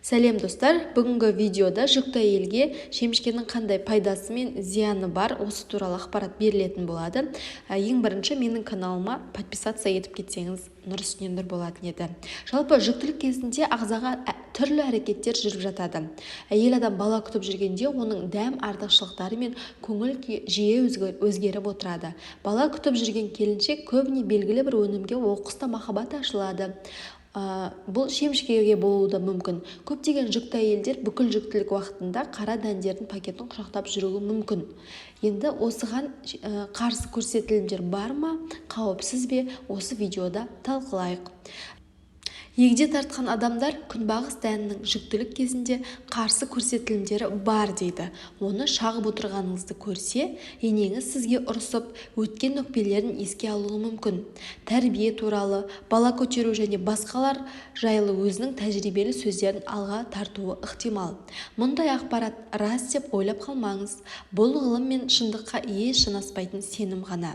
Сәлем достар, бүгінгі видеода жүкті әйелге шемішкенің қандай пайдасы мен зияны бар осы туралы ақпарат берілетін болады. Ең бірінші менің каналыма подписаться етіп кетсеңіз нұр үстіне нұр болатын еді. Жалпы жүктілік кезінде ағзаға түрлі әрекеттер жүріп жатады. Әйел адам бала күтіп жүргенде оның дәм артықшылықтары мен көңіл күйі жиі өзгеріп отырады. Бала күтіп жүрген келіншек көбіне белгілі бір өнімге оқыста махаббат ашылады. Бұл шемішкеге болуы да мүмкін. Көптеген жүкті әйелдер бүкіл жүктілік уақытында қара дәндердің пакетін құшақтап жүруі мүмкін. Енді осыған қарсы көрсетілімдер бар ма, қауіпсіз бе, осы видеода талқылайық. Егде тартқан адамдар күнбағыс дәнінің жүктілік кезінде қарсы көрсетілімдері бар дейді. Оны шағып отырғаныңызды көрсе, енеңіз сізге ұрысып, өткен өкпелерін еске алуы мүмкін. Тәрбие туралы, бала көтеру және басқалар жайлы өзінің тәжірибелі сөздерін алға тартуы ықтимал. Мұндай ақпарат рас деп ойлап қалмаңыз. Бұл ғылым мен шындыққа еш жанаспайтын сенім ғана.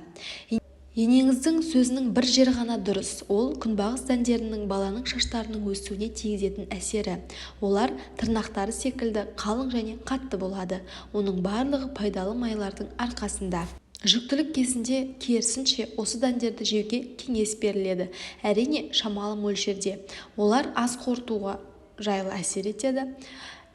Енеңіздің сөзінің бір жері ғана дұрыс, ол күнбағыс дәндерінің баланың шаштарының өсуіне тигізетін әсері. Олар тырнақтары секілді қалың және қатты болады. Оның барлығы пайдалы майлардың арқасында. Жүктілік кезінде керісінше осы дәндерді жеуге кеңес беріледі. Әрине, шамалы мөлшерде. Олар ас қорытуға жайлы әсер етеді.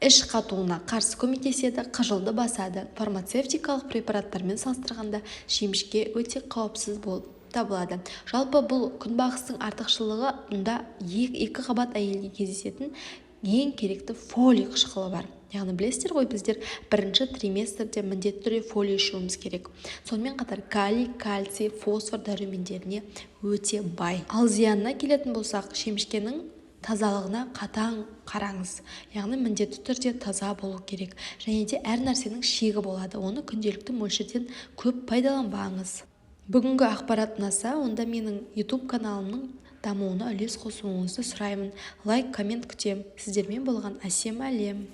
Іш қатуына қарсы көмектеседі, қыжылды басады. Фармацевтикалық препараттармен салыстырғанда шемішке өте қауіпсіз болып табылады. Жалпы бұл күнбағыстың артықшылығы, мұнда екі қабат әйелге кездесетін ең керекті фолий қышқылы бар. Яғни білесіздер ғой, біздер бірінші триместрде міндетті түрде фолий ішуіміз керек. Сонымен қатар калий, кальций, фосфор дәрумендеріне өте бай. Ал зиянына келетін болсақ, шемішкенің тазалығына қатаң қараңыз. Яғни міндетті түрде таза болу керек. Және де әр нәрсенің шегі болады. Оны күнделікті мөлшерден көп пайдаланбаңыз. Бүгінгі ақпарат ұнаса, онда менің YouTube каналымның дамуына үлес қосуыңызды сұраймын. Лайк, коммент күтем. Сіздермен болған әсем әлем.